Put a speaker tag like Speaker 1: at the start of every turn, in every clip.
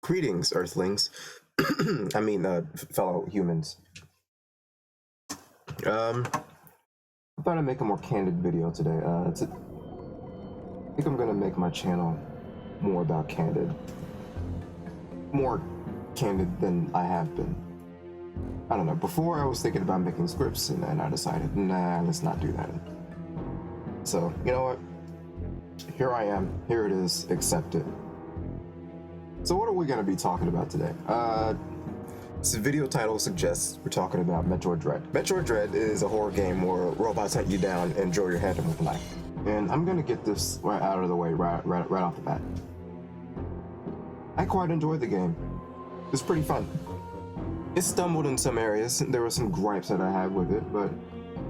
Speaker 1: Greetings, Earthlings. I mean, fellow humans. I thought I'd make a more candid video today. I think I'm gonna make my channel more about candid. More candid than I have been. I don't know. Before I was thinking about making scripts, and then I decided, nah, let's not do that. So, you know what? Here I am. Here it is. Accept it. So what are we going to be talking about today? This video title suggests we're talking about Metroid Dread. Metroid Dread is a horror game where robots hunt you down and drill your head in with a knife. And I'm going to get this right out of the way right off the bat. I quite enjoyed the game. It's pretty fun. It stumbled in some areas. There were some gripes that I had with it, but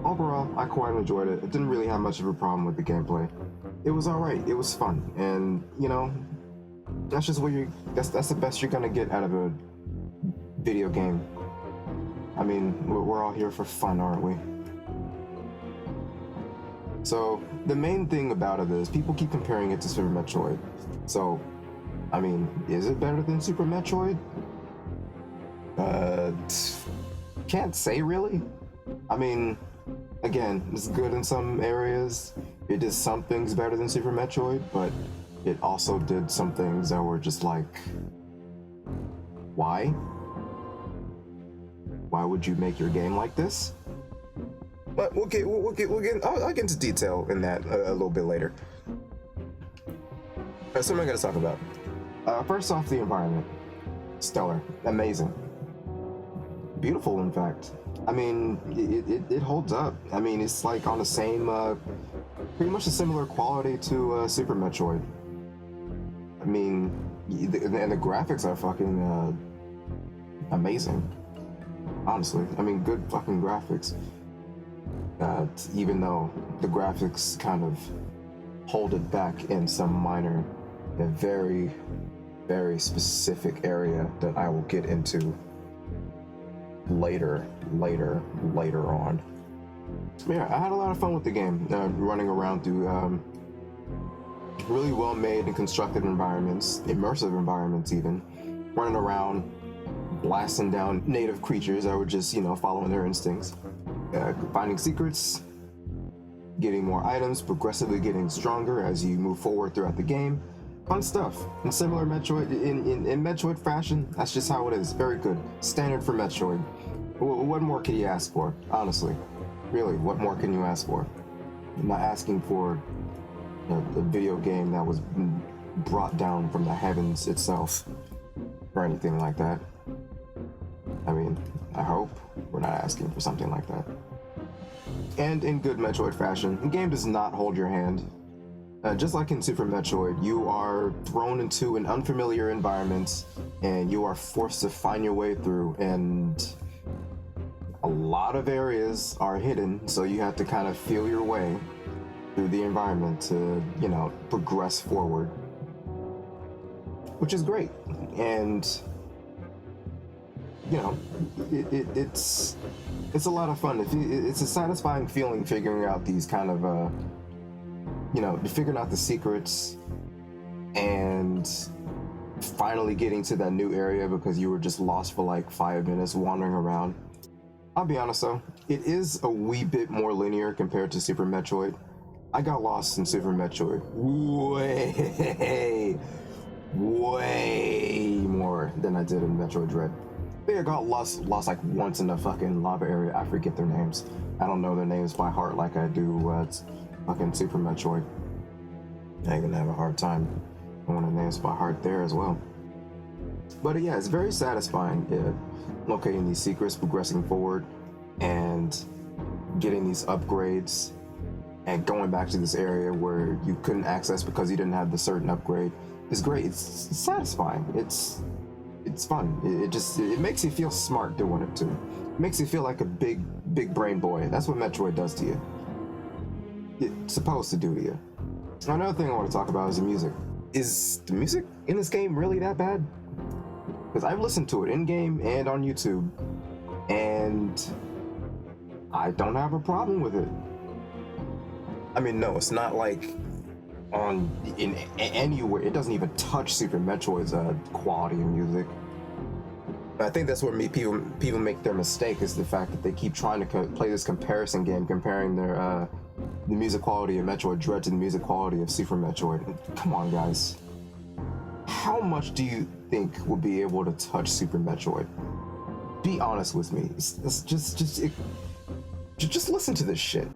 Speaker 1: overall, I quite enjoyed it. I didn't really have much of a problem with the gameplay. It was alright. It was fun. And, you know, that's just what that's the best you're gonna get out of a video game. I mean, we're all here for fun, aren't we? So the main thing about it is people keep comparing it to Super Metroid. So, I mean, is it better than Super Metroid? Can't say really. I mean, again, it's good in some areas. It does some things better than Super Metroid, but it also did some things that were just like, why? Why would you make your game like this? But I'll get into detail in that a little bit later. So what am I gonna talk about? First off, the environment. Stellar, amazing, beautiful. In fact, I mean, it holds up. I mean, it's like on the same, pretty much a similar quality to Super Metroid. I mean, and the graphics are fucking amazing. Honestly, I mean, good fucking graphics. Even though the graphics kind of hold it back in some minor, a very, very specific area that I will get into later on. Yeah, I had a lot of fun with the game, running around through really well made and constructed environments, immersive environments even, running around, blasting down native creatures that were just, you know, following their instincts, finding secrets, getting more items, progressively getting stronger as you move forward throughout the game. Fun stuff. In similar Metroid, in Metroid fashion, that's just how it is. Very good. Standard for Metroid. What more can you ask for? Honestly. Really, what more can you ask for? I'm not asking for a video game that was brought down from the heavens itself or anything like that. I mean, I hope we're not asking for something like that. And in good Metroid fashion, the game does not hold your hand. Just like in Super Metroid, you are thrown into an unfamiliar environment and you are forced to find your way through, and a lot of areas are hidden, so you have to kind of feel your way through the environment to, you know, progress forward, which is great. And you know, it's a lot of fun. It's a satisfying feeling figuring out these kind of you know, figuring out the secrets and finally getting to that new area because you were just lost for like 5 minutes wandering around. I'll be honest though, it is a wee bit more linear compared to Super Metroid. I got lost in Super Metroid way more than I did in Metroid Dread. I think I got lost like once in the fucking lava area. I forget their names. I don't know their names by heart like I do fucking Super Metroid. I'm gonna have a hard time knowing the names by heart there as well. But yeah, it's very satisfying locating these secrets, progressing forward, and getting these upgrades, and going back to this area where you couldn't access because you didn't have the certain upgrade. It's great. It's satisfying. It's fun. It makes you feel smart doing it too. It makes you feel like a big brain boy. That's what Metroid does to you. It's supposed to do to you. Another thing I want to talk about is the music. Is the music in this game really that bad? Because I've listened to it in-game and on YouTube, and I don't have a problem with it. I mean, no, it's not like in anywhere. It doesn't even touch Super Metroid's quality of music. I think that's where people make their mistake, is the fact that they keep trying to play this comparison game, comparing their the music quality of Metroid Dread to the music quality of Super Metroid. Come on, guys. How much do you think will be able to touch Super Metroid? Be honest with me. Just listen to this shit.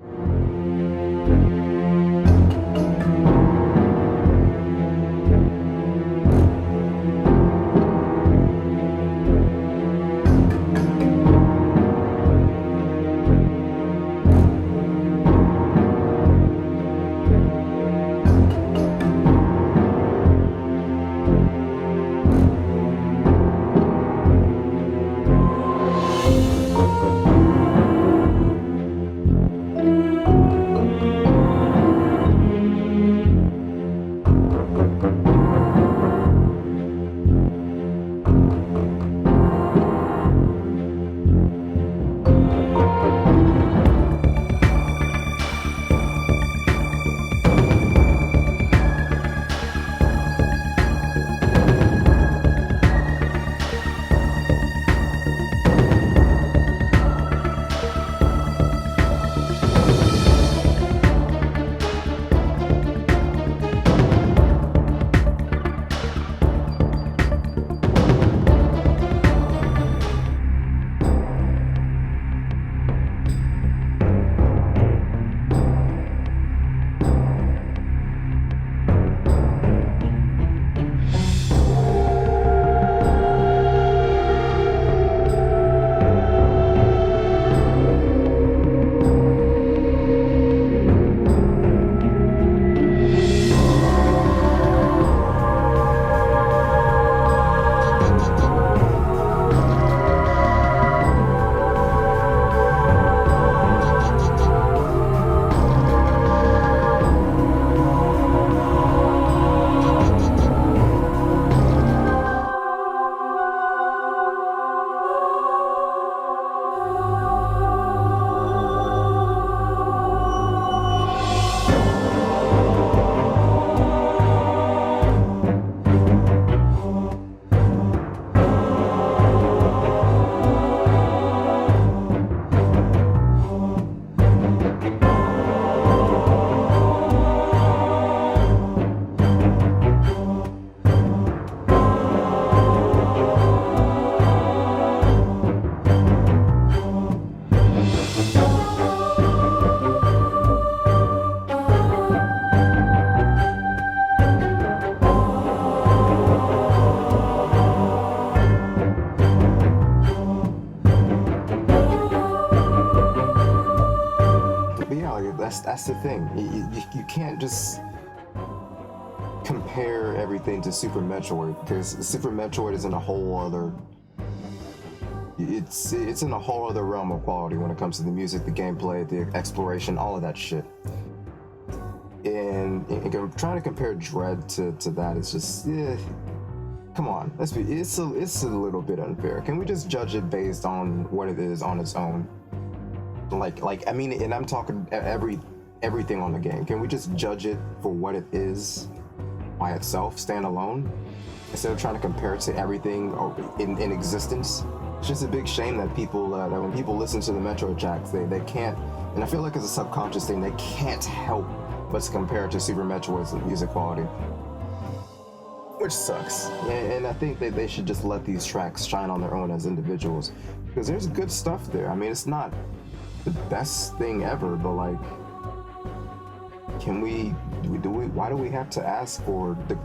Speaker 1: That's the thing. You can't just compare everything to Super Metroid, because Super Metroid is in a whole other. It's in a whole other realm of quality when it comes to the music, the gameplay, the exploration, all of that shit. And trying to compare Dread to that is just, come on. It's a little bit unfair. Can we just judge it based on what it is on its own? I mean, and I'm talking everything on the game. Can we just judge it for what it is by itself, stand alone, instead of trying to compare it to everything in existence? It's just a big shame that people that when people listen to the Metroid tracks, they can't, and I feel like it's a subconscious thing, they can't help but to compare it to Super Metroid's music quality, which sucks. And I think that they should just let these tracks shine on their own as individuals, because there's good stuff there. I mean, it's not the best thing ever, but like, why do we have to ask for the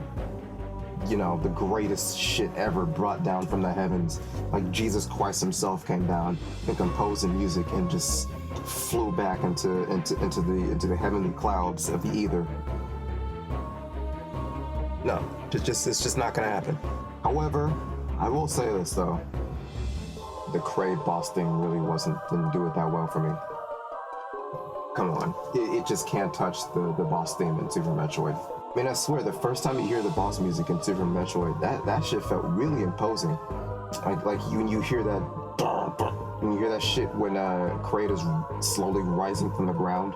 Speaker 1: greatest shit ever brought down from the heavens? Like Jesus Christ himself came down and composed the music and just flew back into the heavenly clouds of the ether. No, it's just not gonna happen. However, I will say this though. The Kraid boss thing really didn't do it that well for me. Come on, it just can't touch the boss theme in Super Metroid. I mean, I swear, the first time you hear the boss music in Super Metroid, that shit felt really imposing. Like when you hear that, when you hear that shit when Kraid is slowly rising from the ground.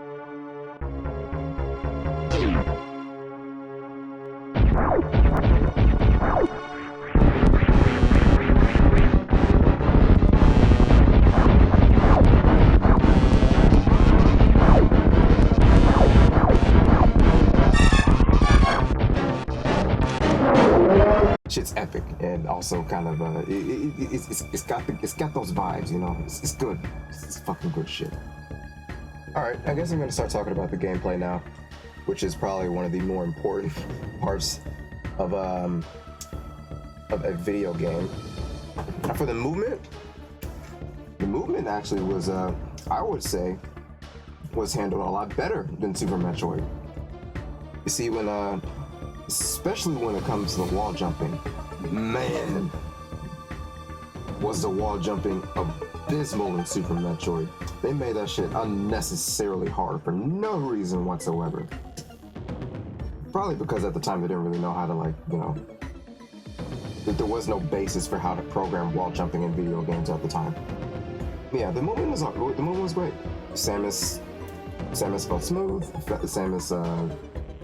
Speaker 1: Shit's epic and also kind of it's got those vibes, you know. It's good. It's fucking good shit. All right, I guess I'm gonna start talking about the gameplay now, which is probably one of the more important parts of a video game. Now for the movement actually was I would say was handled a lot better than Super Metroid. You see, when especially when it comes to the wall jumping, man, was the wall jumping abysmal in Super Metroid. They made that shit unnecessarily hard for no reason whatsoever. Probably because at the time they didn't really know how to, like, you know, there was no basis for how to program wall jumping in video games at the time. Yeah, the movement was great. Samus felt smooth. Samus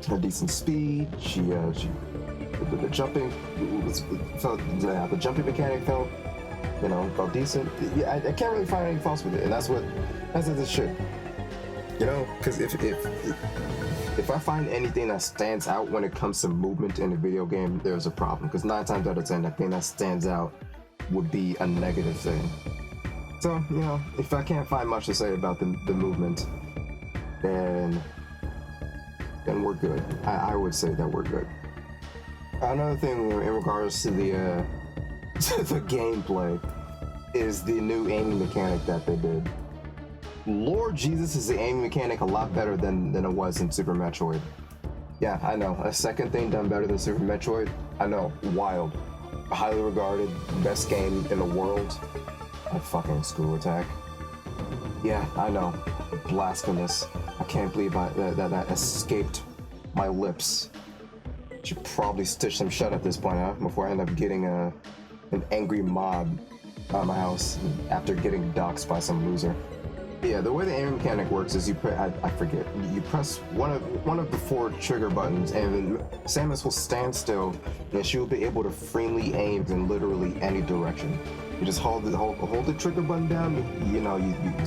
Speaker 1: had decent speed. The jumping felt, the jumping mechanic felt decent. Yeah, I can't really find any faults with it, and that's this shit. You know, because if I find anything that stands out when it comes to movement in a video game, there's a problem. Because 9 times out of 10, that thing that stands out would be a negative thing. So, you know, if I can't find much to say about the movement, then we're good. I would say that we're good. Another thing in regards to the the gameplay is the new aiming mechanic that they did. Lord Jesus, is the aiming mechanic a lot better than it was in Super Metroid. Yeah, I know. A second thing done better than Super Metroid. I know. Wild. Highly regarded. Best game in the world. A fucking screw attack. Yeah, I know. Blasphemous. I can't believe that escaped my lips. Should probably stitch them shut at this point, huh? Before I end up getting an angry mob at my house after getting doxxed by some loser. Yeah, the way the aiming mechanic works is you press one of the 4 trigger buttons, and Samus will stand still, and she will be able to freely aim in literally any direction. You just hold the trigger button down. You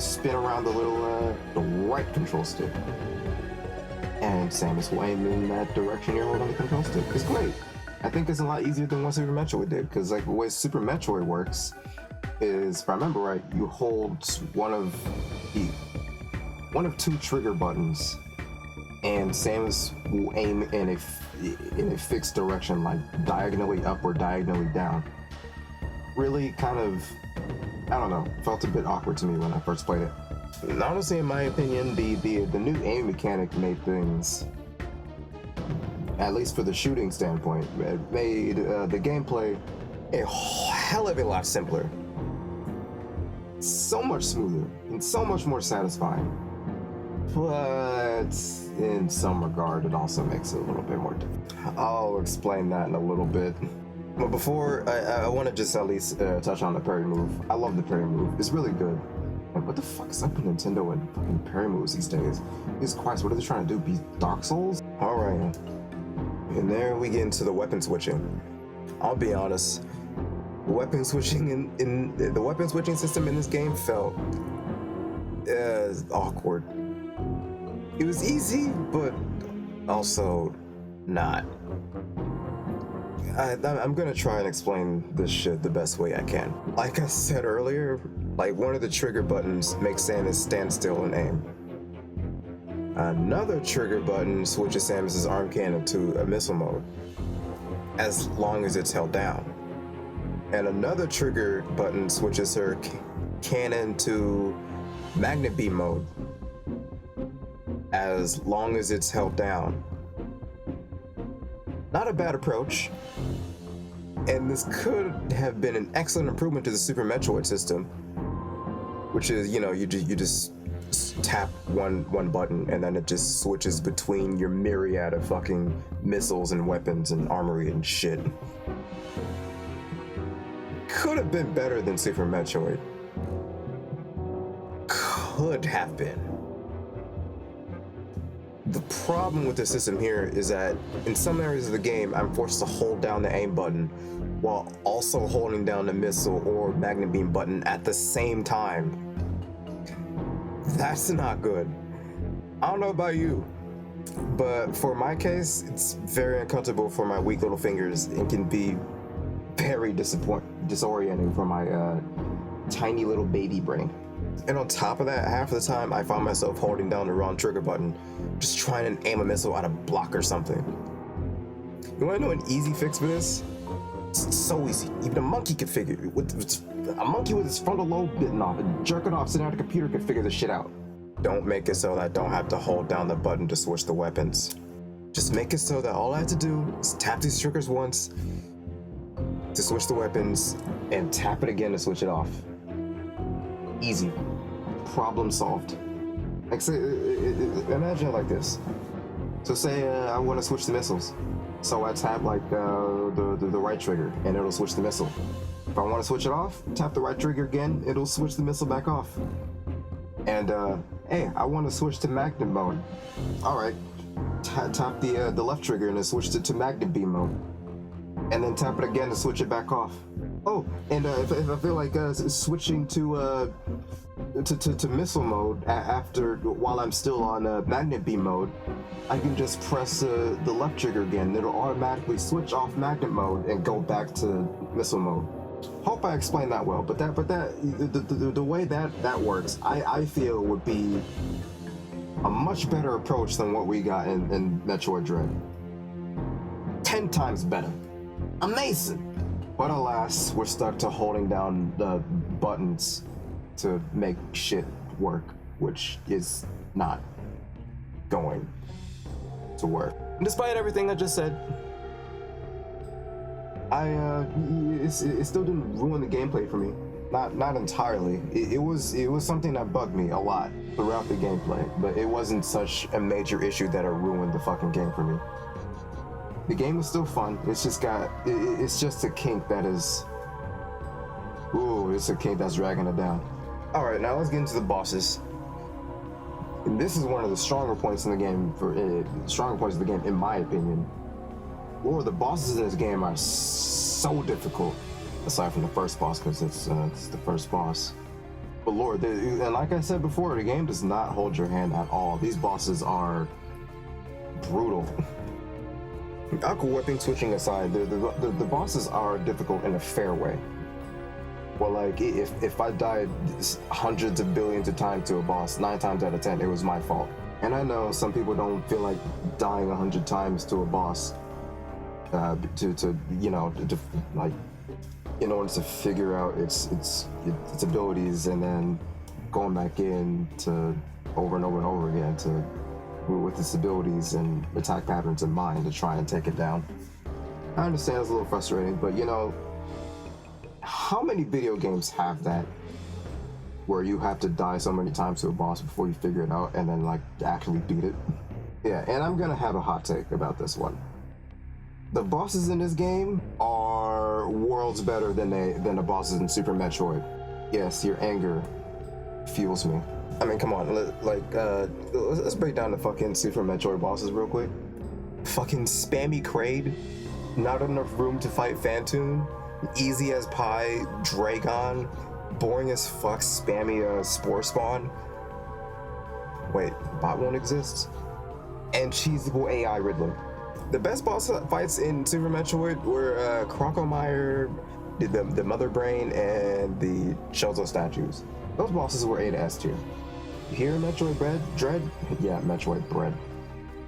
Speaker 1: spin around the right control stick, and Samus will aim in that direction you're holding the control stick. It's great. I think it's a lot easier than what Super Metroid did, because like the way Super Metroid works is, if I remember right, you hold one of 2 trigger buttons, and Samus will aim in a fixed direction, like diagonally up or diagonally down. Really kind of, I don't know, felt a bit awkward to me when I first played it. And honestly, in my opinion, the new aim mechanic made things, at least for the shooting standpoint, made the gameplay a hell of a lot simpler. So much smoother and so much more satisfying. But in some regard, it also makes it a little bit more difficult. I'll explain that in a little bit. But before, I want to just at least touch on the parry move. I love the parry move. It's really good. Like, what the fuck is up with Nintendo and fucking parry moves these days? Jesus Christ, what are they trying to do? Be Dark Souls? Alright. And there we get into the weapon switching. I'll be honest. Weapon switching the weapon switching system in this game felt awkward. It was easy, but also not. I'm gonna try and explain this shit the best way I can. Like I said earlier, like one of the trigger buttons makes Samus stand still and aim. Another trigger button switches Samus's arm cannon to a missile mode, as long as it's held down. And another trigger button switches her cannon to magnet beam mode, as long as it's held down. Not a bad approach, and this could have been an excellent improvement to the Super Metroid system, which is, you just just tap one button and then it just switches between your myriad of fucking missiles and weapons and armory and shit. Could have been better than Super Metroid. Could have been. The problem with the system here is that in some areas of the game, I'm forced to hold down the aim button while also holding down the missile or magnet beam button at the same time. That's not good. I don't know about you, but for my case, it's very uncomfortable for my weak little fingers and can be very disorienting for my tiny little baby brain. And on top of that, half of the time I find myself holding down the wrong trigger button, just trying to aim a missile at a block or something. You wanna know an easy fix for this? It's so easy. Even a monkey could figure it. A monkey with his frontal lobe bitten off and jerking off sitting at a computer could figure this shit out. Don't make it so that I don't have to hold down the button to switch the weapons. Just make it so that all I have to do is tap these triggers once to switch the weapons and tap it again to switch it off. Easy. Problem solved. Like, say, imagine it like this. So say I want to switch the missiles. So I tap like the right trigger and it'll switch the missile. If I want to switch it off, tap the right trigger again, it'll switch the missile back off. And hey, I want to switch to magnet mode. All right, tap the left trigger and it switched it to magnet beam mode. And then tap it again to switch it back off. Oh, and if I feel like switching to missile mode while I'm still on magnet beam mode, I can just press the left trigger again. It'll automatically switch off magnet mode and go back to missile mode. Hope I explained that well. But the way that works, I feel would be a much better approach than what we got in Metroid Dread. 10 times better. Amazing. But alas, we're stuck to holding down the buttons to make shit work, which is not going to work. And despite everything I just said, it still didn't ruin the gameplay for me. Not entirely. It was something that bugged me a lot throughout the gameplay, but it wasn't such a major issue that it ruined the fucking game for me. The game was still fun. It's just a kink that is, it's a kink that's dragging it down. All right, now let's get into the bosses. And this is one of the stronger points in the game in my opinion. Lord, the bosses in this game are so difficult, aside from the first boss, because it's the first boss. But Lord, and like I said before, the game does not hold your hand at all. These bosses are brutal. Aqua weapon switching aside, the bosses are difficult in a fair way. Well, like, if I died hundreds of billions of times to a boss, 9 times out of 10, it was my fault. And I know some people don't feel like dying 100 times to a boss in order to figure out its abilities and then going back in to over and over and over again with its abilities and attack patterns in mind to try and take it down. I understand it's a little frustrating, but how many video games have that where you have to die so many times to a boss before you figure it out and then like actually beat it? Yeah, and I'm gonna have a hot take about this one. The bosses in this game are worlds better than the bosses in Super Metroid. Yes, your anger fuels me. I mean, come on, let's break down the fucking Super Metroid bosses real quick. Fucking spammy Kraid, not enough room to fight Phantoon, easy as pie Dragon, boring as fuck spammy Spore Spawn. Wait, bot won't exist? And cheesable AI Riddler. The best boss fights in Super Metroid were Crocomire, the Mother Brain, and the Chozo statues. Those bosses were A to S tier. Here in Metroid Dread? Yeah, Metroid Bread.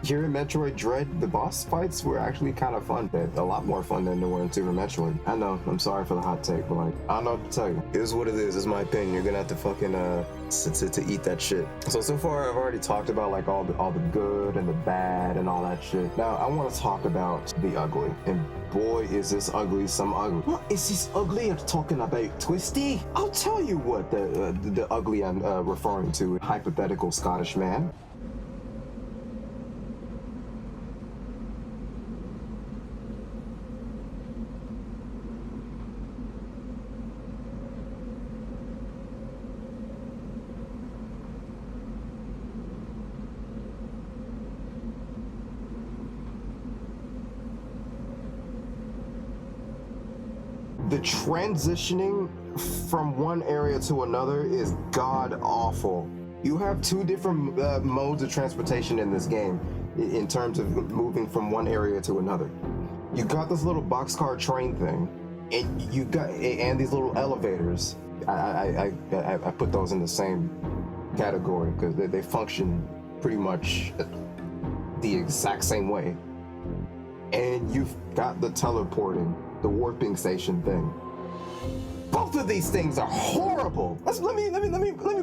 Speaker 1: Here in Metroid Dread, the boss fights were actually kind of fun. A lot more fun than they were in Super Metroid. I know, I'm sorry for the hot take, but like, I don't know what to tell you. It is what it is, it's my opinion. You're gonna have to fucking, to eat that shit. So far I've already talked about like all the good and the bad and all that shit. Now, I want to talk about the ugly. And boy, is this ugly, some ugly. What is this ugly? I'm talking about Twisty? I'll tell you what the ugly I'm referring to. Hypothetical Scottish man. The transitioning from one area to another is god awful. You have two different modes of transportation in this game in terms of moving from one area to another. You got this little boxcar train thing, and you got these little elevators. I put those in the same category because they function pretty much the exact same way. And you've got the teleporting, the warping station thing. Both of these things are horrible. Let me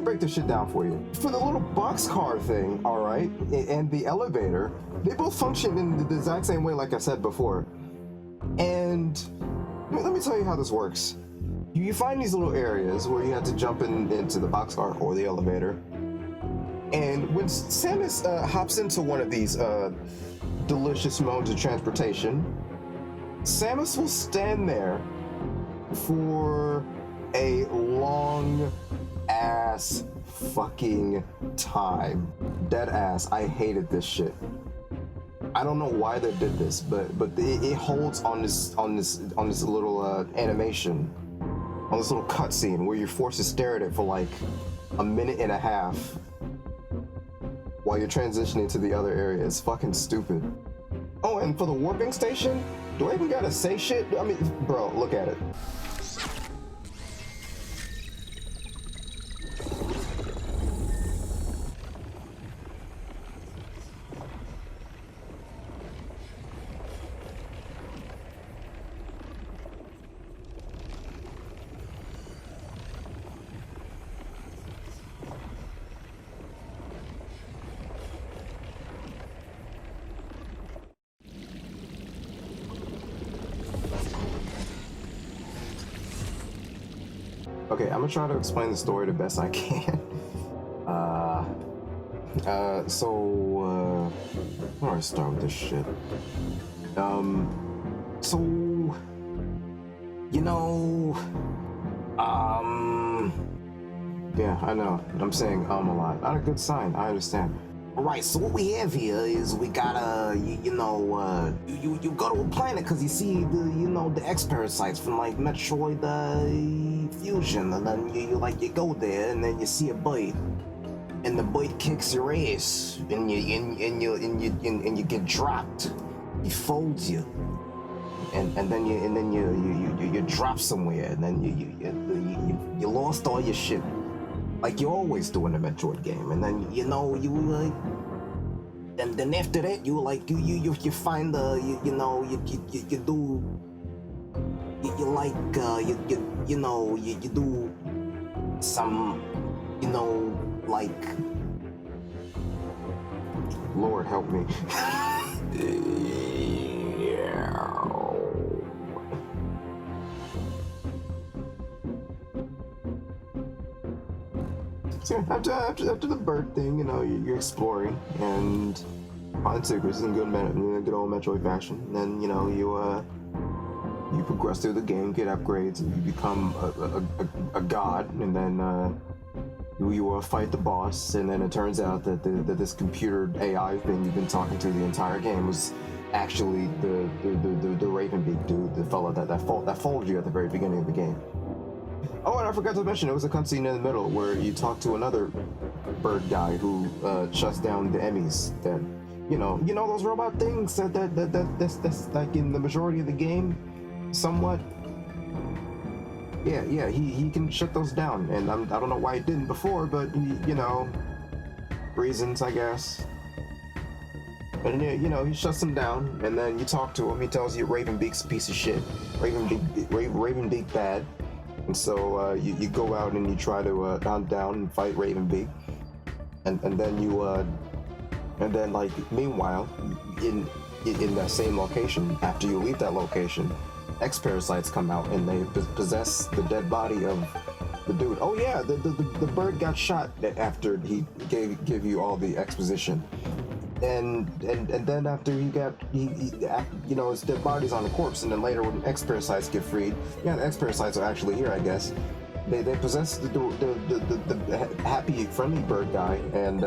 Speaker 1: break this shit down for you. For the little boxcar thing, all right, and the elevator, they both function in the exact same way, like I said before. And let me tell you how this works. You find these little areas where you have to jump into the boxcar or the elevator. And when Samus hops into one of these delicious modes of transportation, Samus will stand there for a long ass fucking time. Dead ass. I hated this shit. I don't know why they did this, but it holds on this little animation, on this little cutscene where you're forced to stare at it for like a minute and a half while you're transitioning to the other area. It's fucking stupid. Oh, and for the warping station, do I even gotta say shit? I mean, bro, look at it. Okay, I'm gonna try to explain the story the best I can. Where do I start with this shit? Yeah, I know. I'm saying a lot. Not a good sign, I understand. Alright, so what we have here is we gotta, you go to a planet because you see the X-Parasites from like Metroid Fusion, and then you go there and then you see a bite, and the bite kicks your ass, and you get dropped. He folds you, and then you drop somewhere, and then you lost all your shit. Like you always do in a Metroid game, and then then after that you find you do some Lord help me. So after the bird thing, you're exploring and find secrets in good old Metroid fashion. And then you progress through the game, get upgrades, and you become a god. And then you fight the boss. And then it turns out that this computer AI thing you've been talking to the entire game was actually the Ravenbeak dude, the fella that followed you at the very beginning of the game. Oh, and I forgot to mention, there was a cutscene in the middle where you talk to another bird guy who shuts down the Emmys. That those robot things that's like in the majority of the game, somewhat. Yeah, he can shut those down, and I don't know why he didn't before, but reasons, I guess. And you know, he shuts him down, and then you talk to him. He tells you Ravenbeak's a piece of shit. Ravenbeak bad. And so you go out and you try to hunt down and fight Ravenbeak. And then you and then like meanwhile in that same location, after you leave that location, X-parasites come out and they possess the dead body of the dude. Oh yeah, the bird got shot after he gave you all the exposition. And then after he you know, his dead body's on the corpse, and then later when X-parasites get freed, yeah, the X-parasites are actually here, I guess. They possess the happy, friendly bird guy, and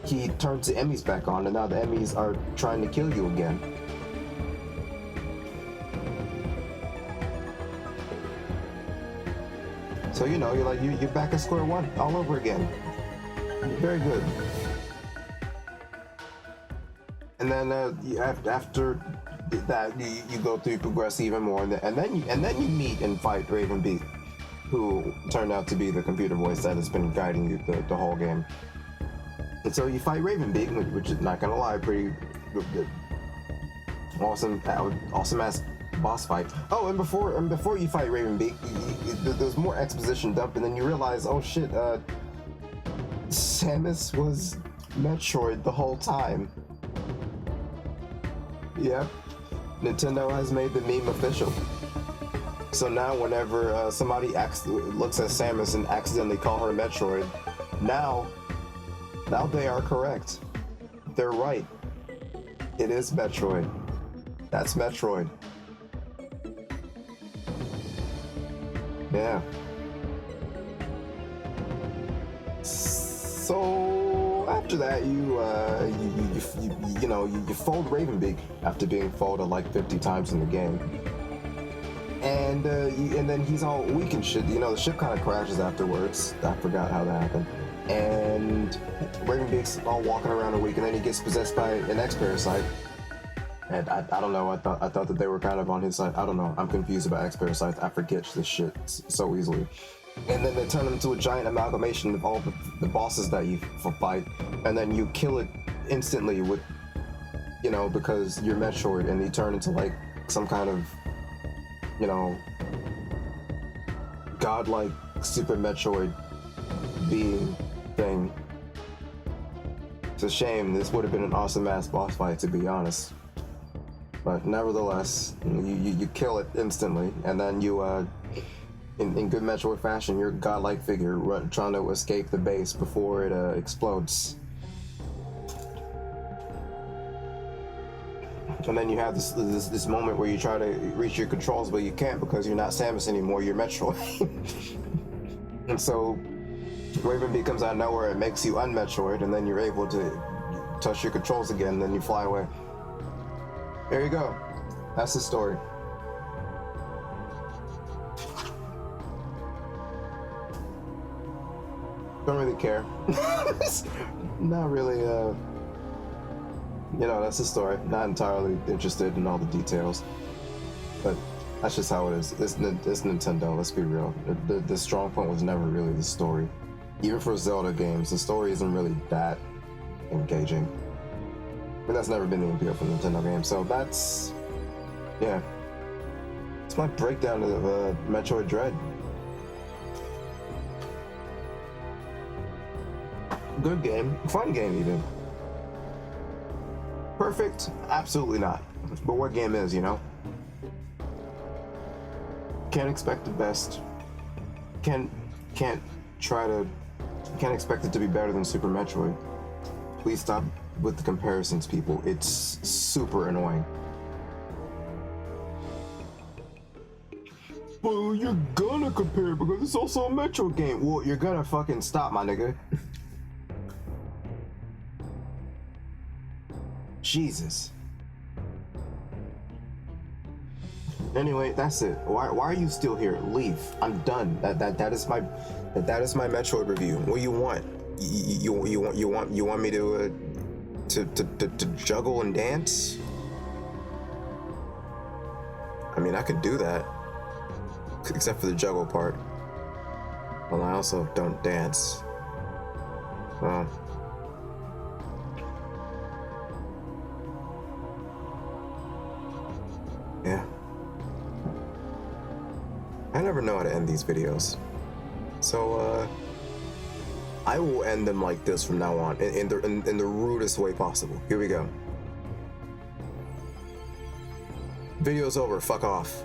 Speaker 1: he turns the Emmys back on, and now the Emmys are trying to kill you again. So you know, you're back at square one all over again. Very good. And then after that, you go through, progress even more, and then you meet and fight Ravenbeak, who turned out to be the computer voice that has been guiding you the whole game. And so you fight Ravenbeak, which is, not gonna lie, pretty awesome ass boss fight. Oh, and before you fight Ravenbeak, there's more exposition dump, and then you realize, oh shit, Samus was Metroid the whole time. Yep, Nintendo has made the meme official. So now whenever somebody looks at Samus and accidentally call her Metroid, now they are correct. They're right. It is Metroid. That's Metroid. Yeah. So after that, you fold Ravenbeak after being folded like 50 times in the game, and then he's all weak and shit. You know, the ship kind of crashes afterwards. I forgot how that happened. And Ravenbeak's all walking around a week, and then he gets possessed by an X-parasite. And I don't know. I thought that they were kind of on his side. I don't know. I'm confused about X-parasites. I forget this shit so easily. And then they turn him into a giant amalgamation of all the bosses that you fight, and then you kill it instantly with, you know, because you're Metroid, and you turn into like some kind of, you know, godlike Super Metroid being thing. It's a shame. This would have been an awesome ass boss fight, to be honest. But nevertheless, you kill it instantly, and then you in good Metroid fashion, you're a godlike figure trying to escape the base before it explodes. And then you have this moment where you try to reach your controls, but you can't because you're not Samus anymore, you're Metroid. And so Ravenbeak comes out of nowhere and makes you un-Metroid, and then you're able to touch your controls again, and then you fly away. There you go. That's the story. Don't really care. Not really, you know, that's the story. Not entirely interested in all the details. But that's just how it is. It's Nintendo, let's be real. The strong point was never really the story. Even for Zelda games, the story isn't really that engaging. But that's never been the appeal for Nintendo games. So that's, yeah. It's my breakdown of Metroid Dread. Good game, fun game even. Perfect? Absolutely not. But what game is, you know? Can't expect the best. Can't expect it to be better than Super Metroid. Please stop with the comparisons, people. It's super annoying. Well, you're gonna compare because it's also a Metroid game. Well, you're gonna fucking stop, my nigga. Jesus. Anyway, that's it. Why are you still here? Leave. I'm done. That is my Metroid review. What do you want? You want me to juggle and dance? I mean, I could do that, except for the juggle part. Well, I also don't dance. Well, I never know how to end these videos. So, I will end them like this from now on, in the rudest way possible. Here we go. Video's over, fuck off.